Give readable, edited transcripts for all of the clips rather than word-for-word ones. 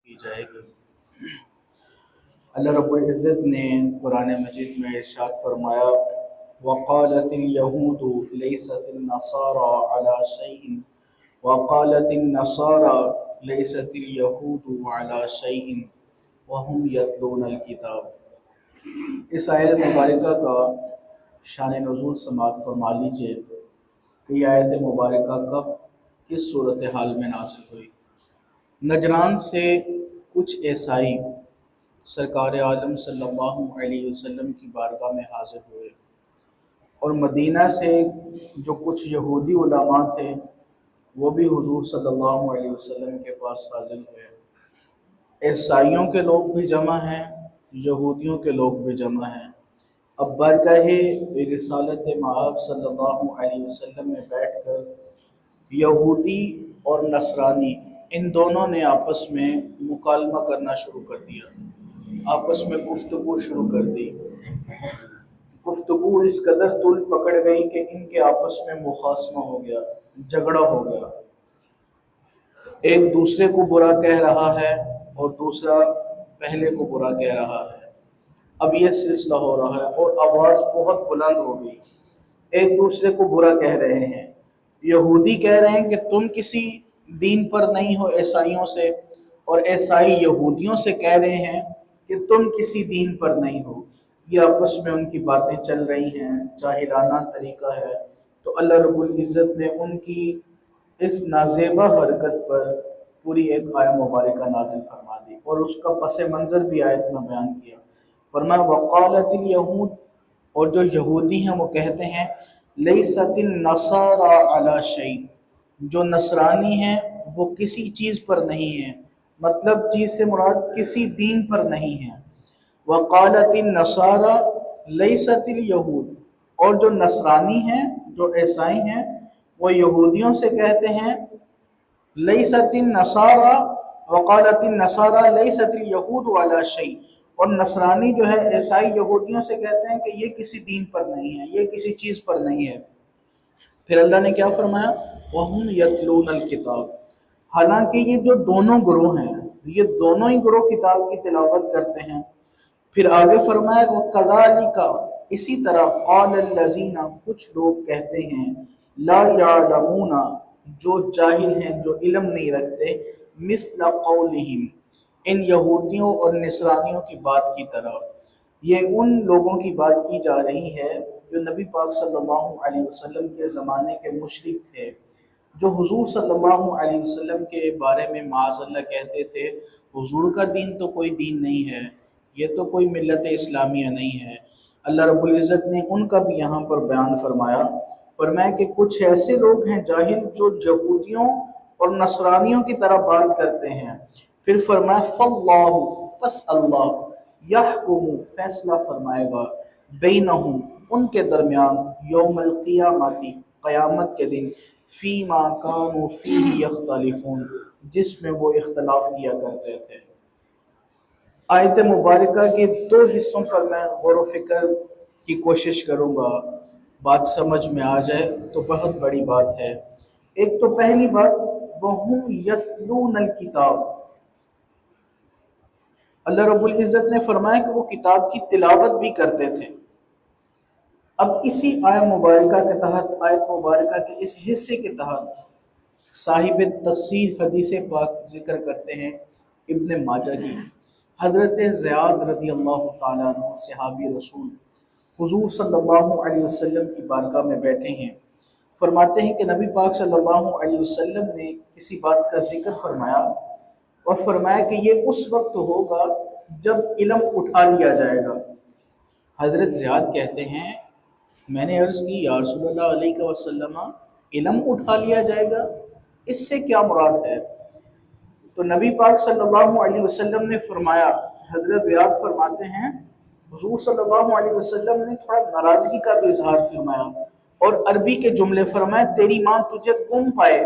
کی جائے گی۔ اللہ رب العزت نے قرآن مجید میں ارشاد فرمایا وقالت اليہود لیست النصارى على شيء وقالت النصارى لیست اليہود على شيء وهم يتلون الکتاب۔ اس آیت مبارکہ کا شان نزول سماعت فرما لیجئے کہ یہ آیت مبارکہ کب کس صورتحال میں نازل ہوئی۔ نجران سے کچھ عیسائی سرکار عالم صلی اللہ علیہ وسلم کی بارگاہ میں حاضر ہوئے اور مدینہ سے جو کچھ یہودی علماء تھے وہ بھی حضور صلی اللہ علیہ وسلم کے پاس حاضر ہوئے۔ عیسائیوں کے لوگ بھی جمع ہیں، یہودیوں کے لوگ بھی جمع ہیں۔ اب بارگاہ رسالت مآب صلی اللہ علیہ وسلم میں بیٹھ کر یہودی اور نصرانی ان دونوں نے آپس میں مکالمہ کرنا شروع کر دیا، آپس میں گفتگو شروع کر دی۔ گفتگو اس قدر طول پکڑ گئی کہ ان کے آپس میں مخاصمہ ہو گیا، جھگڑا ہو گیا۔ ایک دوسرے کو برا کہہ رہا ہے اور دوسرا پہلے کو برا کہہ رہا ہے۔ اب یہ سلسلہ ہو رہا ہے اور آواز بہت بلند ہو گئی۔ ایک دوسرے کو برا کہہ رہے ہیں، یہودی کہہ رہے ہیں کہ تم کسی دین پر نہیں ہو عیسائیوں سے، اور عیسائی یہودیوں سے کہہ رہے ہیں کہ تم کسی دین پر نہیں ہو۔ یہ آپس میں ان کی باتیں چل رہی ہیں، جاہلانہ طریقہ ہے۔ تو اللہ رب العزت نے ان کی اس نازیبا حرکت پر پوری ایک آیہ مبارکہ نازل فرما دی اور اس کا پس منظر بھی آیت میں بیان کیا۔ فرمایا وقالت الیہود، اور جو یہودی ہیں وہ کہتے ہیں لیست النصارى علی شیء، جو نصرانی ہیں وہ کسی چیز پر نہیں ہیں، مطلب چیز سے مراد کسی دین پر نہیں ہیں۔ وقالت النصارى لیست الیہود، اور جو نصرانی ہیں، جو عیسائی ہیں، وہ یہودیوں سے کہتے ہیں لیست النصارى وقالت النصارى لیست الیہود علی شیء، اور نصرانی جو ہے عیسائی یہودیوں سے کہتے ہیں کہ یہ کسی دین پر نہیں ہے، یہ کسی چیز پر نہیں ہے۔ پھر اللہ نے کیا فرمایا وَهُمْ يَتْلُونَ الْكِتَابَ، حالانکہ یہ جو دونوں گروہ ہیں، یہ دونوں ہی گروہ کتاب کی تلاوت کرتے ہیں۔ پھر آگے فرمایا وَكَذَلِكَ، اسی طرح قَالَ الَّذِينَ، کچھ لوگ کہتے ہیں لَا يَعْلَمُونَ، جو جاہل ہیں، جو علم نہیں رکھتے، مِثْلَ قَوْلِهِمْ، ان یہودیوں اور نصرانیوں کی بات کی طرح۔ یہ ان لوگوں کی بات کی جا رہی ہے جو نبی پاک صلی اللہ علیہ وسلم کے زمانے کے مشرک تھے، جو حضور صلی اللہ علیہ وسلم کے بارے میں معاذ اللہ کہتے تھے حضور کا دین تو کوئی دین نہیں ہے، یہ تو کوئی ملت اسلامیہ نہیں ہے۔ اللہ رب العزت نے ان کا بھی یہاں پر بیان فرمایا کہ کچھ ایسے لوگ ہیں جاہل جو یہودیوں اور نصرانیوں کی طرح بات کرتے ہیں۔ پھر فرمایا فاللہ، پس اللہ، یحکم، فیصلہ فرمائے گا، بینہم، ان کے درمیان، یوم القیامت، قیامت کے دن، فیما کانوا فیہ یختلفون، جس میں وہ اختلاف کیا کرتے تھے۔ آیت مبارکہ کے دو حصوں پر میں غور و فکر کی کوشش کروں گا، بات سمجھ میں آ جائے تو بہت بڑی بات ہے۔ ایک تو پہلی بات وَهُمْ يَتْلُونَ الْكِتَابَ، اللہ رب العزت نے فرمایا کہ وہ کتاب کی تلاوت بھی کرتے تھے۔ اب اسی آیت مبارکہ کے تحت، آیت مبارکہ کے اس حصے کے تحت صاحب تفسیر حدیث پاک ذکر کرتے ہیں ابن ماجہ کی، حضرت زیاد رضی اللہ تعالیٰ عنہ صحابی رسول حضور صلی اللہ علیہ وسلم کی بارگاہ میں بیٹھے ہیں۔ فرماتے ہیں کہ نبی پاک صلی اللہ علیہ وسلم نے کسی بات کا ذکر فرمایا اور فرمایا کہ یہ اس وقت ہوگا جب علم اٹھا لیا جائے گا۔ حضرت زیاد کہتے ہیں میں نے عرض کی یا رسول اللہ علیہ وسلم، علم اٹھا لیا جائے گا، اس سے کیا مراد ہے؟ تو نبی پاک صلی اللہ علیہ وسلم نے فرمایا، حضرت زیاد فرماتے ہیں حضور صلی اللہ علیہ وسلم نے تھوڑا ناراضگی کا بھی اظہار فرمایا اور عربی کے جملے فرمائے تیری ماں تجھے گم پائے۔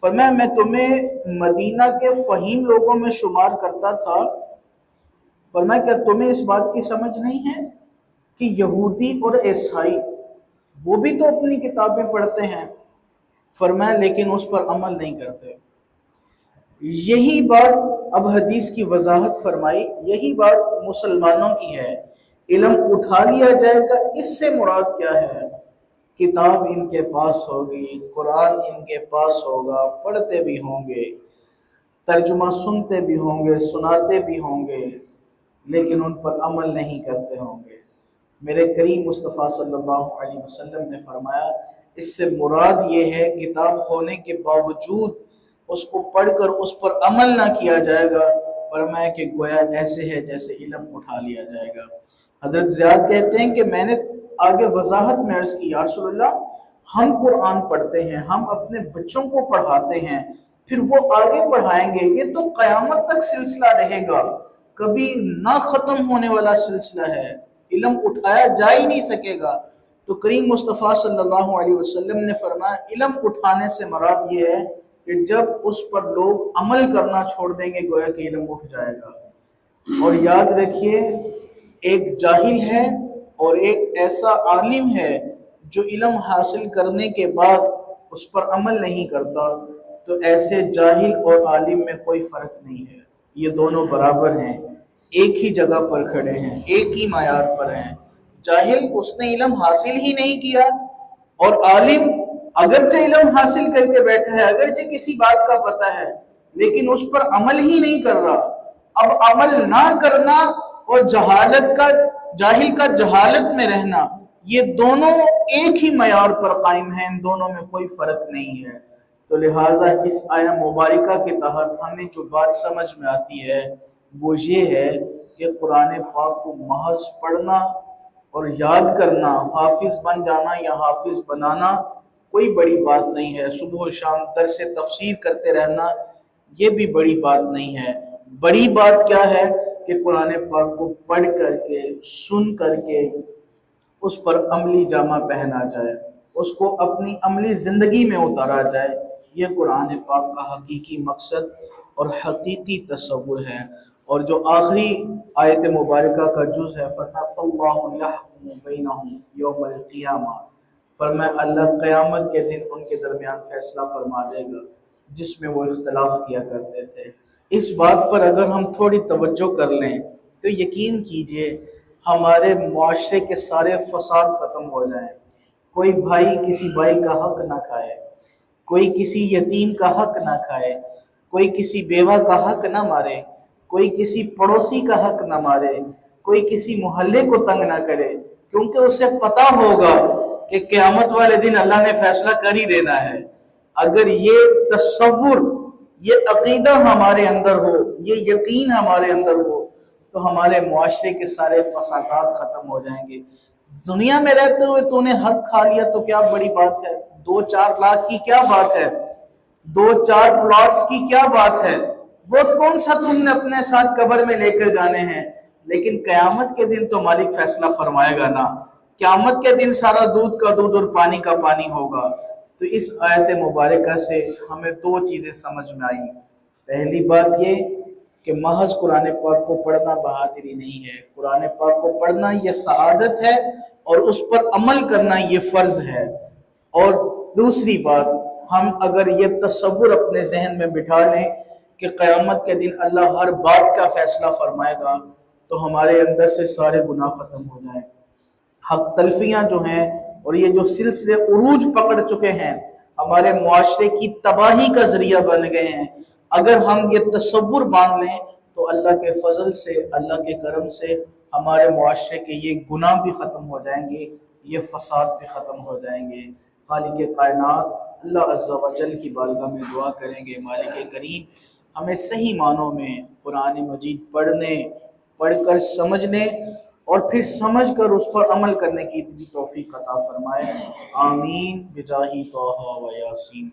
فرمایا میں تمہیں مدینہ کے فہیم لوگوں میں شمار کرتا تھا۔ فرمایا کیا تمہیں اس بات کی سمجھ نہیں ہے کہ یہودی اور عیسائی وہ بھی تو اپنی کتابیں پڑھتے ہیں؟ فرمایا لیکن اس پر عمل نہیں کرتے۔ یہی بات اب حدیث کی وضاحت فرمائی، یہی بات مسلمانوں کی ہے، علم اٹھا لیا جائے گا، اس سے مراد کیا ہے؟ کتاب ان کے پاس ہوگی، قرآن ان کے پاس ہوگا، پڑھتے بھی ہوں گے، ترجمہ سنتے بھی ہوں گے، سناتے بھی ہوں گے، لیکن ان پر عمل نہیں کرتے ہوں گے۔ میرے کریم مصطفیٰ صلی اللہ علیہ وسلم نے فرمایا اس سے مراد یہ ہے کتاب ہونے کے باوجود اس کو پڑھ کر اس پر عمل نہ کیا جائے گا، فرمایا کہ گویا ایسے ہے جیسے علم اٹھا لیا جائے گا۔ حضرت زیاد کہتے ہیں کہ میں نے آگے وضاحت میں عرض کی، یا رسول اللہ ہم قرآن پڑھتے ہیں، ہم اپنے بچوں کو پڑھاتے ہیں، پھر وہ آگے پڑھائیں گے، یہ تو قیامت تک سلسلہ رہے گا، کبھی نہ ختم ہونے والا سلسلہ ہے، علم اٹھایا جا ہی نہیں سکے گا۔ تو کریم مصطفیٰ صلی اللہ علیہ وسلم نے فرمایا علم اٹھانے سے مراد یہ ہے کہ جب اس پر لوگ عمل کرنا چھوڑ دیں گے گویا کہ علم اٹھ جائے گا۔ اور یاد رکھیے ایک جاہل ہے اور ایک ایسا عالم ہے جو علم حاصل کرنے کے بعد اس پر عمل نہیں کرتا، تو ایسے جاہل اور عالم میں کوئی فرق نہیں ہے، یہ دونوں برابر ہیں، ایک ہی جگہ پر کھڑے ہیں، ایک ہی معیار پر ہیں۔ جاہل اس نے علم حاصل ہی نہیں کیا، اور عالم اگرچہ علم حاصل کر کے بیٹھا ہے، اگرچہ کسی بات کا پتہ ہے، لیکن اس پر عمل ہی نہیں کر رہا۔ اب عمل نہ کرنا اور جاہل کا جہالت میں رہنا، یہ دونوں ایک ہی معیار پر قائم ہیں، ان دونوں میں کوئی فرق نہیں ہے۔ تو لہٰذا اس آیہ مبارکہ کے تحت ہمیں جو بات سمجھ میں آتی ہے وہ یہ ہے کہ قرآن پاک کو محض پڑھنا اور یاد کرنا، حافظ بن جانا یا حافظ بنانا کوئی بڑی بات نہیں ہے، صبح و شام درس تفسیر کرتے رہنا یہ بھی بڑی بات نہیں ہے۔ بڑی بات کیا ہے کہ قرآن پاک کو پڑھ کر کے، سن کر کے اس پر عملی جامہ پہنا جائے، اس کو اپنی عملی زندگی میں اتارا جائے، یہ قرآن پاک کا حقیقی مقصد اور حقیقی تصور ہے۔ اور جو آخری آیت مبارکہ کا جز ہے، فرمایا فَاللَّهُ يَحْكُمُ بَيْنَهُمْ يَوْمَ الْقِيَامَةِ، فرمایا اللہ قیامت کے دن ان کے درمیان فیصلہ فرما دے گا جس میں وہ اختلاف کیا کرتے تھے۔ اس بات پر اگر ہم تھوڑی توجہ کر لیں تو یقین کیجئے ہمارے معاشرے کے سارے فساد ختم ہو جائیں، کوئی بھائی کسی بھائی کا حق نہ کھائے، کوئی کسی یتیم کا حق نہ کھائے، کوئی کسی بیوہ کا حق نہ مارے، کوئی کسی پڑوسی کا حق نہ مارے، کوئی کسی محلے کو تنگ نہ کرے، کیونکہ اسے پتا ہوگا کہ قیامت والے دن اللہ نے فیصلہ کر ہی دینا ہے۔ اگر یہ تصور، یہ عقیدہ ہمارے اندر ہو، یہ یقین ہمارے اندر ہو تو ہمارے معاشرے کے سارے فسادات ختم ہو جائیں گے۔ دنیا میں رہتے ہوئے تو نے حق کھا لیا تو کیا بڑی بات ہے، 2-4 لاکھ کی کیا بات ہے، 2-4 پلاٹس کی کیا بات ہے، وہ کون سا تم نے اپنے ساتھ قبر میں لے کر جانے ہیں۔ لیکن قیامت کے دن تو مالک فیصلہ فرمائے گا نا، قیامت کے دن سارا دودھ کا دودھ اور پانی کا پانی ہوگا۔ تو اس آیت مبارکہ سے ہمیں 2 چیزیں سمجھ میں آئیں۔ پہلی بات یہ کہ محض قرآن پاک کو پڑھنا بہادری نہیں ہے، قرآن پاک کو پڑھنا یہ سعادت ہے اور اس پر عمل کرنا یہ فرض ہے۔ اور دوسری بات، ہم اگر یہ تصور اپنے ذہن میں بٹھا لیں کہ قیامت کے دن اللہ ہر بات کا فیصلہ فرمائے گا تو ہمارے اندر سے سارے گناہ ختم ہو جائیں۔ حق تلفیاں جو ہیں اور یہ جو سلسلے عروج پکڑ چکے ہیں ہمارے معاشرے کی تباہی کا ذریعہ بن گئے ہیں، اگر ہم یہ تصور باندھ لیں تو اللہ کے فضل سے، اللہ کے کرم سے ہمارے معاشرے کے یہ گناہ بھی ختم ہو جائیں گے، یہ فساد بھی ختم ہو جائیں گے۔ خالق کائنات اللہ عز و جل کی بارگاہ میں دعا کریں گے، مالک کریم ہمیں صحیح معنوں میں قرآن مجید پڑھ کر سمجھنے اور پھر سمجھ کر اس پر عمل کرنے کی توفیق عطا فرمائے۔ آمین بجاہ طہ و یاسین۔